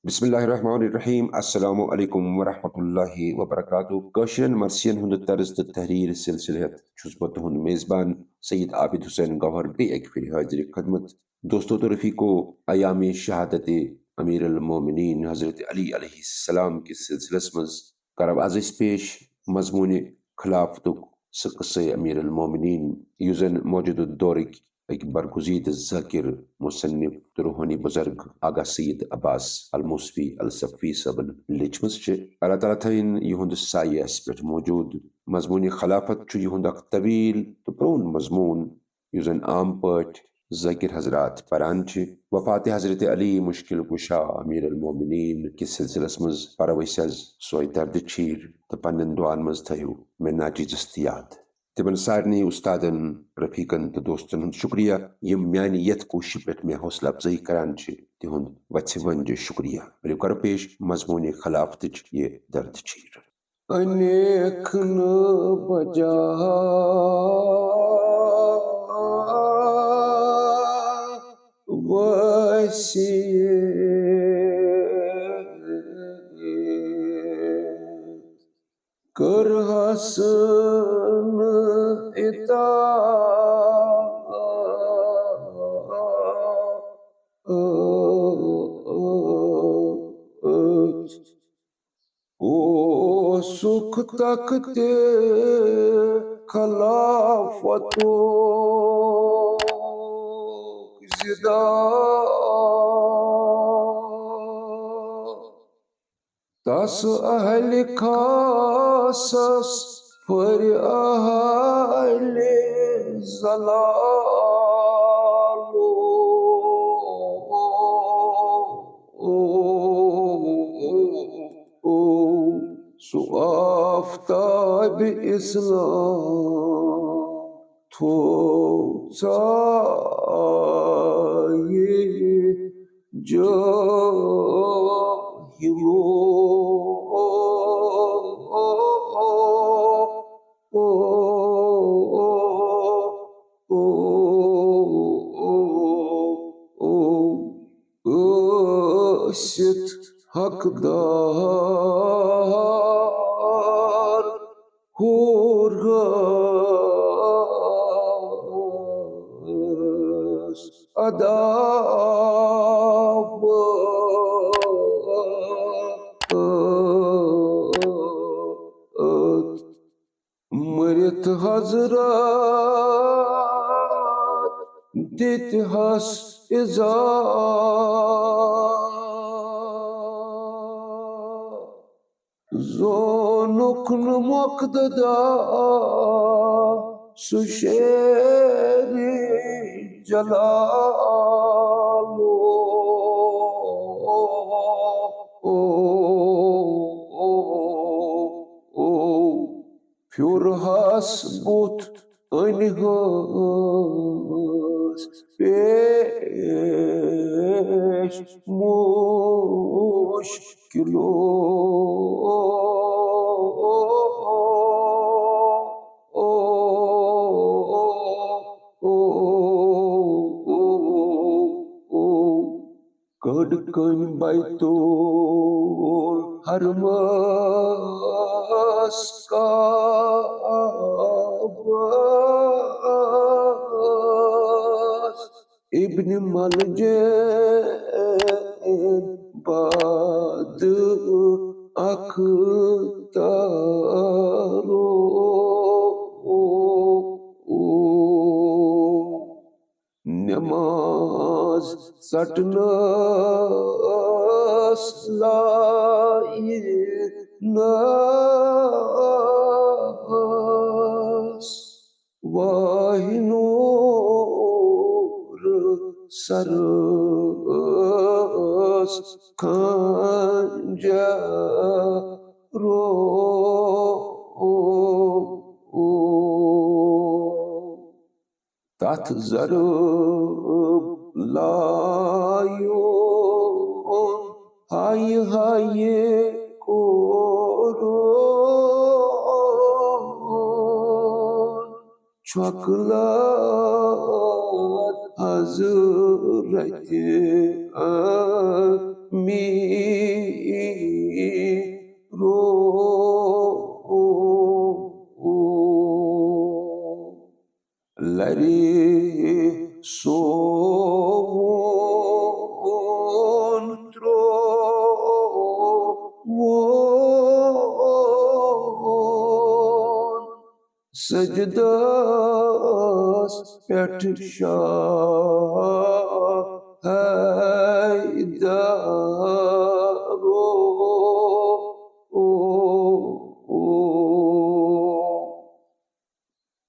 बिस्मिल्लाहिर्रहमानिर्रहीम अस्सलामु अलैकुम वरहमतुल्लाहि वबरकातुहू कशिरन मर्सियन हुंद तर्ज त तहरीर सिलसिलत छुस बत हुंद मेज़बान सैयद आबिद हुसैन गौहर बे एक फिर हाजिर खदमत दोस्तों तो रफ़ीको अयाम शहादत अमीर अल मोमिनीन हज़रत अली अलैहिस्सलाम के सिलसिलस मज़ करब आज पेश मजमून खिलाफतुक स क़स्से अमीर अल मोमिनीन युज़न मौजूद दौरिक एक बरगुज़ीद ज़ाकिर मुसन्निफ रूहानी बुज़ुर्ग आगा सैयद अब्बास अल मूसवी अल सफ़ी सबन लिचमस च अल्लाह ताला थइन युहुंद सायस पेट मौजूद मजमून खिलाफत च युहुंद अक तवील तो प्रोन मजमून युज़न आम पट ज़ाकिर हज़रात परान च वफ़ात हज़रत अली मुश्किल कुशा अमीर अल मोमिनीन के सिलसिलस मज़ परवैसज सोय दर्द चीर तो पन्न दुआन मज़ थयो में नाचिज़ याद तिमन सारनी उस्तादन रफीकन तो दोस्तन हुंद शुक्रिया यम म्यानी यथ कोशिश पेट में हौसला अफजाई करान च तिहुंद वत्से वंज शुक्रिया मेरे कर पेश मजमून खिलाफत ये दर्द चीर अनेक न बजा कर हसन इता ओ सुख तकते खलाफतो जिदा तस अहल खासस पर अहल जलालो सु आफ्ताब इस्लाम थो ये जो हकदार होरगस अदाब मरित हजरत दित हस इजा जोनुकन मकददा Susheri जलालो Pure hasbut einigos peş muşkilo Kadkan baytul harmas kabas İbn Malce bad aktaro Namaz satnas nas vahinur saras kanja tat zarub layon hay hay koron çaklat hazreti mi ro lari son tro Sajdas pet haydaro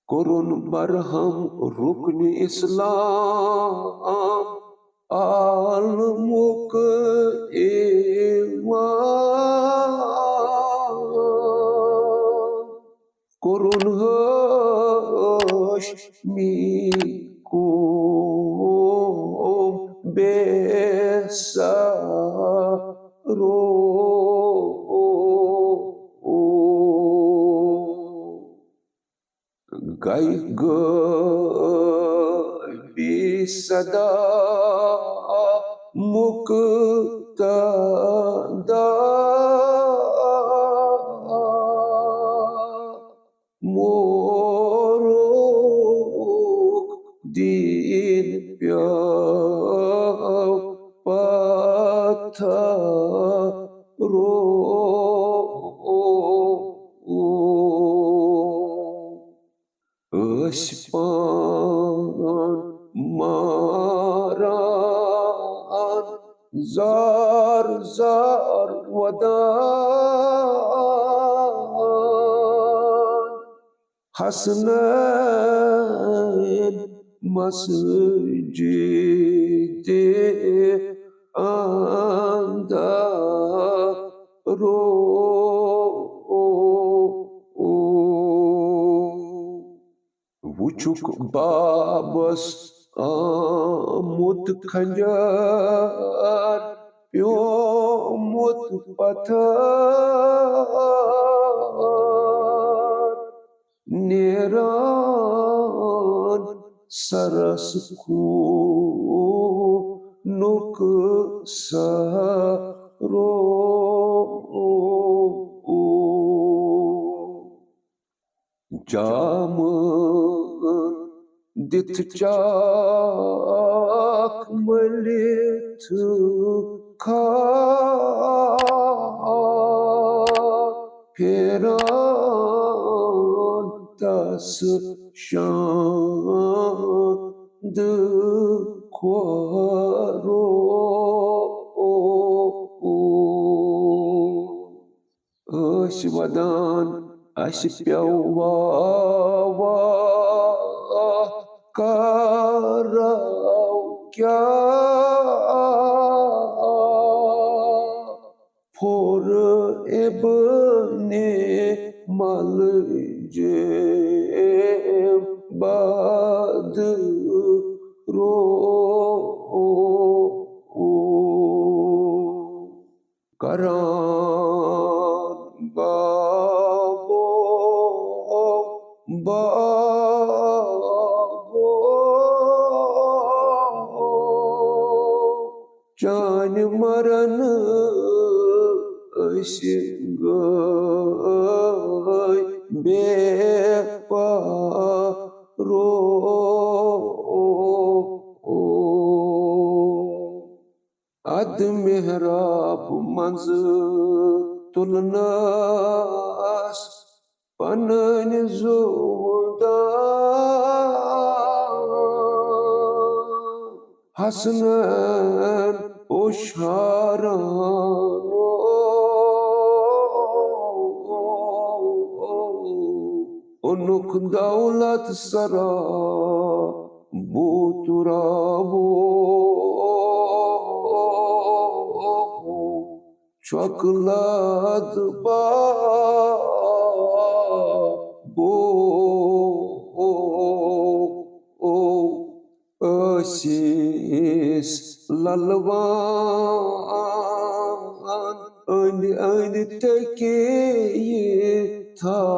Korun barham rukni Islam al muk Korun hashmikum besaro Gay bisada muktada moruk din pyao patharo Ashpan maran zar zar wadan Hasnain masjid anda Vuçuk babas amut khanjar pyomut pathar neran saras nuk saro Camın dit çakmalit ka perantas şandı kuaro Aşvadan aşpyawa karau kya for ebne maljem bad ro karan babo can maran aşgay beparo ad mihrab manz tulnas panan zuda Hasnan oşharan onuk davlat sara bu turabo çoklad babo Asis lalvan ani tekiyi ta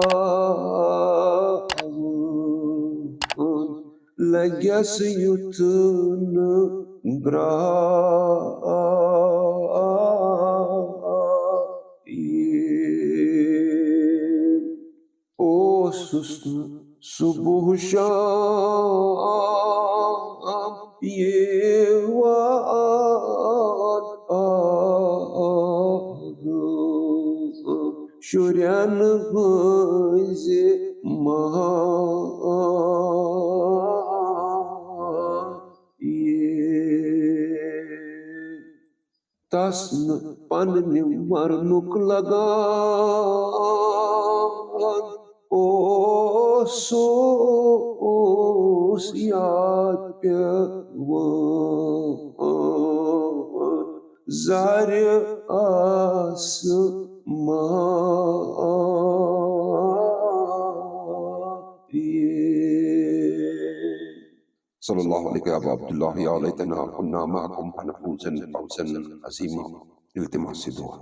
legas yutun ओ सुबह शाम ये वाद शुरन हंज तस पन्ने मरनुक लगान ओस याद पेवन jar सल्लल्लाहु अलैहि व अब्दुल्लाह या लैतना कुन्ना मअकुम फनफूज़ फौज़न अज़ीमा। इल्तिमास से दुआ।